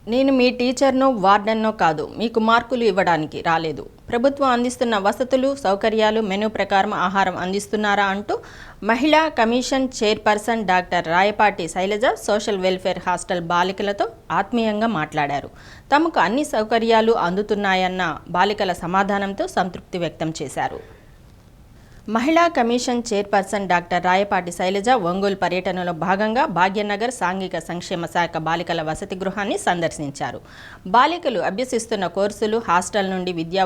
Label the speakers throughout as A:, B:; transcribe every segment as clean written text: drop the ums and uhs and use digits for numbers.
A: నేను మీ టీచర్నో వార్డెన్నో కాదు, మీకు మార్కులు ఇవ్వడానికి రాలేదు. ప్రభుత్వం అందిస్తున్న వసతులు సౌకర్యాలు మెనూ ప్రకారం ఆహారం అందిస్తున్నారా అంటూ మహిళా commission chairperson doctor Rayapati Sailaja social welfare hostel బాలికలతో ఆత్మీయంగా మాట్లాడారు. తమకు అన్ని సౌకర్యాలు అందుతున్నాయన్న బాలికల సమాధానంతో సంతృప్తి వ్యక్తం చేశారు. మహిళా commission chairperson doctor Rayapati Shailaja Ongole పర్యటనలో భాగంగా భాగ్యనగర్ సాంఘిక సంక్షేమ శాఖ బాలికల వసతి గృహాన్ని సందర్శించారు. బాలికలు అభ్యసిస్తున్న కోర్సులు, హాస్టల్ నుండి విద్యా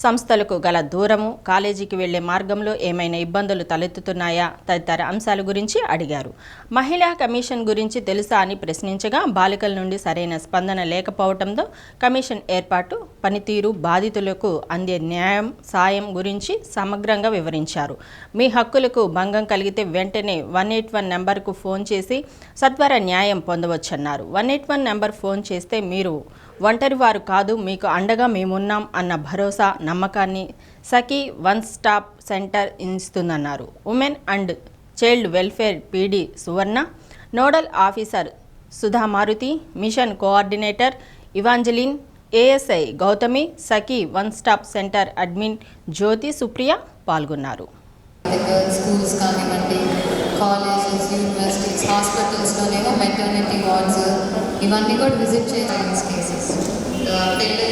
A: సంస్థలకు గల దూరము, కాలేజీకి వెళ్లే మార్గంలో ఏమైనా ఇబ్బందులు తలెత్తుతున్నాయా తదితర అంశాల గురించి అడిగారు. మహిళా కమిషన్ గురించి తెలుసా అని ప్రశ్నించగా బాలికల నుండి సరైన స్పందన లేకపోవడంతో కమిషన్ ఏర్పాటు, పనితీరు, బాధితులకు అందే న్యాయం, సాయం గురించి సమగ్రంగా వివరించారు. మీ హక్కులకు భంగం కలిగితే వెంటనే 181 నెంబర్కు ఫోన్ చేసి సత్వర న్యాయం పొందవచ్చన్నారు. 181 నెంబర్ ఫోన్ చేస్తే మీరు ఒంటరి వారు కాదు, మీకు అండగా మేమున్నాం అన్న భరోసా, నమ్మకాన్ని సఖీ వన్ స్టాప్ సెంటర్ ఇస్తుందన్నారు. Women and child welfare PD Suvarna, nodal officer Sudhamaruthi, mission coordinator Evangeline, ASI Gautami, Sakhi one stop centre admin Jyothi Supriya పాల్గొన్నారు.
B: స్కూల్స్ కానివ్వండి, కాలేజెస్, యూనివర్సిటీస్, హాస్పిటల్స్లోనేమో మెటర్నిటీ వార్డ్స్ ఇవన్నీ కూడా విజిట్ చేయాలి. కేసెస్ పెళ్ళి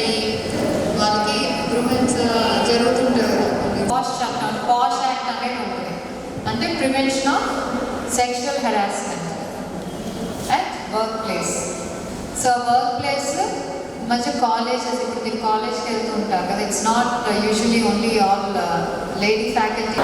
B: వాళ్ళకి ఇంప్రూవ్మెంట్స్ జరుగుతుంటాయి. పాష్ యాక్ట్ అనేది ఉంటుంది, అంటే prevention of sexual harassment at work place. So work place మంచి కాలేజెస్, ఇప్పుడు మీరు కాలేజ్కి వెళ్తూ ఉంటారు కదా, it's not usually only all lady faculty.